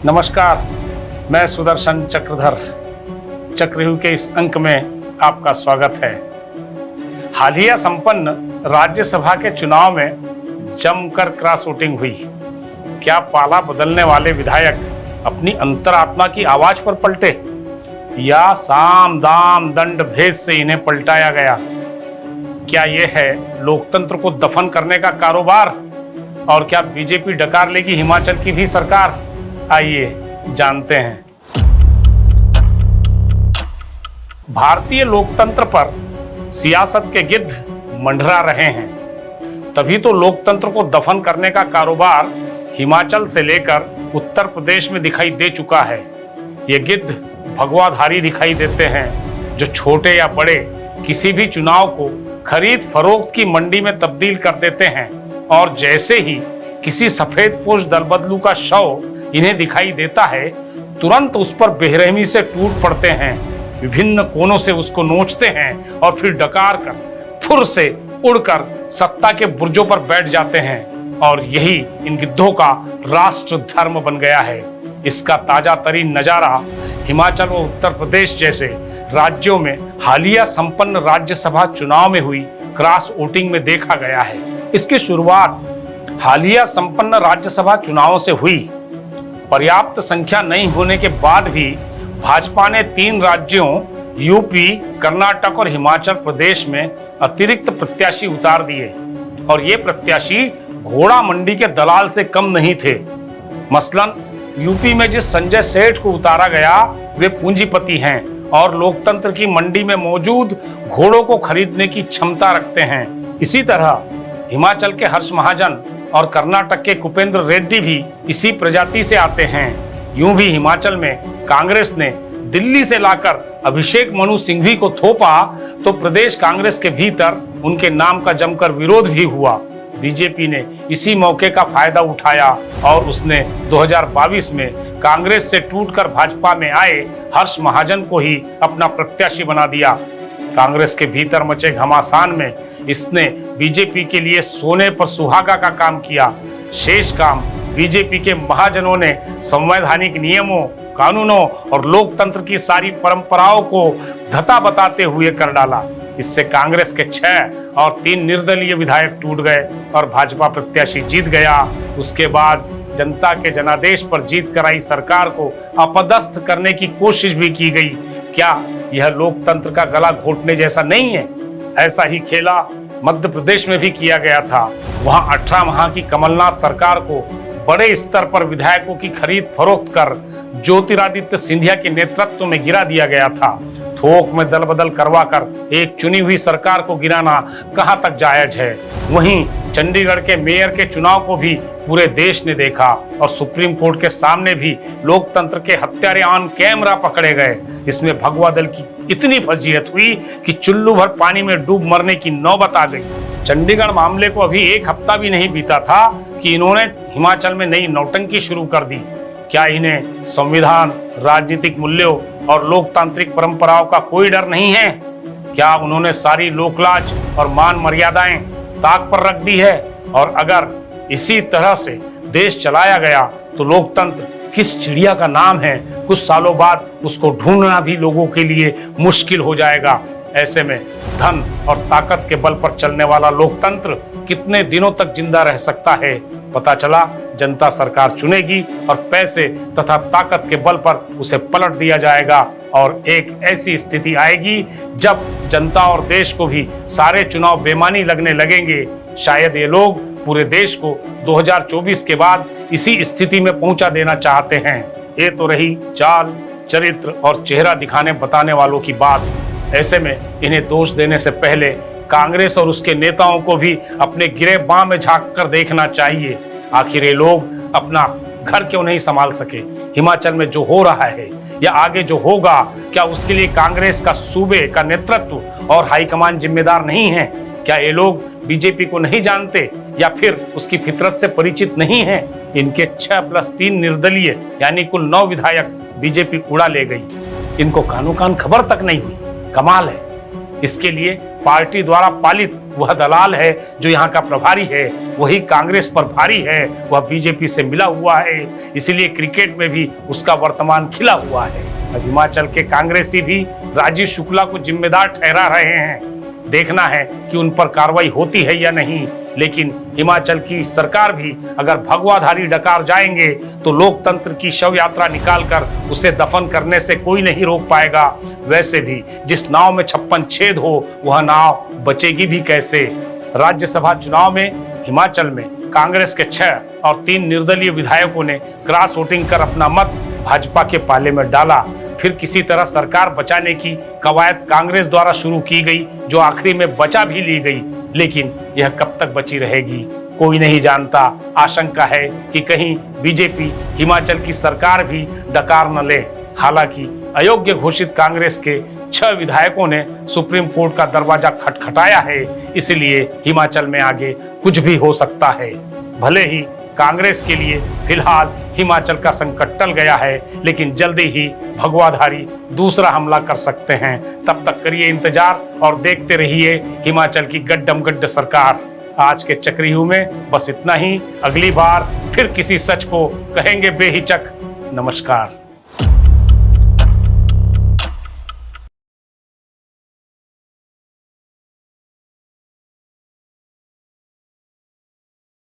नमस्कार, मैं सुदर्शन चक्रधर चक्रव्यूह के इस अंक में आपका स्वागत है। हालिया संपन्न राज्यसभा के चुनाव में जमकर क्रॉस वोटिंग हुई। क्या पाला बदलने वाले विधायक अपनी अंतरात्मा की आवाज पर पलटे या साम दाम दंड भेद से इन्हें पलटाया गया? क्या यह है लोकतंत्र को दफन करने का कारोबार? और क्या बीजेपी डकार लेगी हिमाचल की भी सरकार? आइए जानते हैं। भारतीय लोकतंत्र पर सियासत के गिद्ध मंडरा रहे हैं, तभी तो लोकतंत्र को दफन करने का कारोबार हिमाचल से लेकर उत्तर प्रदेश में दिखाई दे चुका है। ये गिद्ध भगवाधारी दिखाई देते हैं, जो छोटे या बड़े किसी भी चुनाव को खरीद फरोख्त की मंडी में तब्दील कर देते हैं और जैसे ही किसी सफेद पोश दलबदलू का शव इन्हें दिखाई देता है, तुरंत उस पर बेरहमी से टूट पड़ते हैं, विभिन्न कोनों से उसको नोचते हैं और फिर डकार कर फुर से उड़कर सत्ता के बुर्जों पर बैठ जाते हैं। और यही इन गिद्धों का राष्ट्र धर्म बन गया है। इसका ताजा तरीन नजारा हिमाचल और उत्तर प्रदेश जैसे राज्यों में हालिया संपन्न राज्यसभा चुनाव में हुई क्रॉस वोटिंग में देखा गया है। इसकी शुरुआत हालिया संपन्न राज्यसभा चुनावों से हुई। पर्याप्त संख्या नहीं होने के बाद भी भाजपा ने 3 राज्यों यूपी, कर्नाटक और हिमाचल प्रदेश में अतिरिक्त प्रत्याशी उतार दिए और ये प्रत्याशी घोड़ा मंडी के दलाल से कम नहीं थे। मसलन यूपी में जिस संजय सेठ को उतारा गया, वे पूंजीपति हैं और लोकतंत्र की मंडी में मौजूद घोड़ों को खरीदने की क्षमता रखते हैं। इसी तरह हिमाचल के हर्ष महाजन और कर्नाटक के कुपेंद्र रेड्डी भी इसी प्रजाति से आते हैं। यूं भी हिमाचल में कांग्रेस ने दिल्ली से लाकर अभिषेक मनु सिंघवी को थोपा तो प्रदेश कांग्रेस के भीतर उनके नाम का जमकर विरोध भी हुआ। बीजेपी ने इसी मौके का फायदा उठाया और उसने 2022 में कांग्रेस से टूटकर भाजपा में आए हर्ष महाजन को ही अपना प्रत्याशी बना दिया। कांग्रेस के भीतर मचे घमासान में इसने बीजेपी के लिए सोने पर सुहागा का काम किया। शेष काम बीजेपी के महाजनों ने संवैधानिक नियमों, कानूनों और लोकतंत्र की सारी परंपराओं को धता बताते हुए कर डाला। इससे कांग्रेस के 6 और 3 निर्दलीय विधायक टूट गए और भाजपा प्रत्याशी जीत गया। उसके बाद जनता के जनादेश पर जीत कर आई सरकार को अपदस्थ करने की कोशिश भी की गई। क्या यह लोकतंत्र का गला घोटने जैसा नहीं है? ऐसा ही खेला मध्य प्रदेश में भी किया गया था। वहां 18 माह की कमलनाथ सरकार को बड़े स्तर पर विधायकों की खरीद फरोख्त कर ज्योतिरादित्य सिंधिया के नेतृत्व में गिरा दिया गया था। थोक में दल बदल करवा कर एक चुनी हुई सरकार को गिराना कहां तक जायज है? वहीं चंडीगढ़ के मेयर के चुनाव को भी पूरे देश ने देखा और सुप्रीम कोर्ट के सामने भी लोकतंत्र के हत्यारे ऑन कैमरा पकड़े गए। इसमें भगवा दल की इतनी फजीहत हुई कि चुल्लू भर पानी में डूब मरने की नौबत आ गई। चंडीगढ़ मामले को अभी 1 हफ्ता भी नहीं बीता था कि इन्होंने हिमाचल में नई नौटंकी शुरू कर दी। क्या इन्हें संविधान, राजनीतिक मूल्यों और लोकतांत्रिक परंपराओं का कोई डर नहीं है? क्या उन्होंने सारी लोकलाज और मान मर्यादाएं ताक पर रख दी है? और अगर इसी तरह से देश चलाया गया तो लोकतंत्र किस चिड़िया का नाम है? कुछ सालों बाद उसको ढूंढना भी लोगों के लिए मुश्किल हो जाएगा। ऐसे में धन और ताकत के बल पर चलने वाला लोकतंत्र कितने दिनों तक जिंदा रह सकता है? पता चला जनता सरकार चुनेगी और पैसे तथा ताकत के बल पर उसे पलट दिया जाएगा और एक ऐसी स्थिति आएगी जब जनता और देश को भी सारे चुनाव बेमानी लगने लगेंगे। शायद ये लोग पूरे देश को 2024 के बाद इसी स्थिति में पहुंचा देना चाहते हैं। ये तो रही चाल, चरित्र और चेहरा दिखाने बताने वालों की बात। ऐसे में इन्हें दोष देने से पहले कांग्रेस और उसके नेताओं को भी अपने गिरेबां में झांक कर देखना चाहिए। आखिर ये लोग अपना घर क्यों नहीं संभाल सके? हिमाचल में जो हो रहा है या आगे जो होगा, क्या उसके लिए कांग्रेस का सूबे का नेतृत्व और हाईकमान जिम्मेदार नहीं है? क्या ये लोग बीजेपी को नहीं जानते या फिर उसकी फितरत से परिचित नहीं है? इनके 6+3 निर्दलीय यानी कुल 9 विधायक बीजेपी उड़ा ले गई। इनको कानो कान खबर तक नहीं हुई। कमाल है। इसके लिए पार्टी द्वारा पालित वह दलाल है जो यहाँ का प्रभारी है, वही कांग्रेस पर भारी है, वह बीजेपी से मिला हुआ है, इसलिए क्रिकेट में भी उसका वर्तमान खिला हुआ है। अब हिमाचल के कांग्रेसी भी राजीव शुक्ला को जिम्मेदार ठहरा रहे हैं। देखना है कि उन पर कार्रवाई होती है या नहीं, लेकिन हिमाचल की सरकार भी अगर भगवाधारी डकार जाएंगे तो लोकतंत्र की शव यात्रा निकालकर उसे दफन करने से कोई नहीं रोक पाएगा। वैसे भी जिस नाव में 56 छेद हो वह नाव बचेगी भी कैसे। राज्यसभा चुनाव में हिमाचल में कांग्रेस के 6 और 3 निर्दलीय विधायकों ने क्रॉस वोटिंग कर अपना मत भाजपा के पाले में डाला। फिर किसी तरह सरकार बचाने की कवायद कांग्रेस द्वारा शुरू की गई, जो आखिरी में बचा भी ली गई, लेकिन यह कब तक बची रहेगी कोई नहीं जानता। आशंका है कि कहीं बीजेपी हिमाचल की सरकार भी डकार न ले। हालांकि अयोग्य घोषित कांग्रेस के 6 विधायकों ने सुप्रीम कोर्ट का दरवाजा खटखटाया है, इसलिए हिमाचल में आगे कुछ भी हो सकता है। भले ही कांग्रेस के लिए फिलहाल हिमाचल का संकट टल गया है, लेकिन जल्दी ही भगवाधारी दूसरा हमला कर सकते हैं। तब तक करिए इंतजार और देखते रहिए हिमाचल की गड्ढम गड्ढ सरकार। आज के चक्रव्यूह में बस इतना ही। अगली बार फिर किसी सच को कहेंगे बेहिचक। नमस्कार।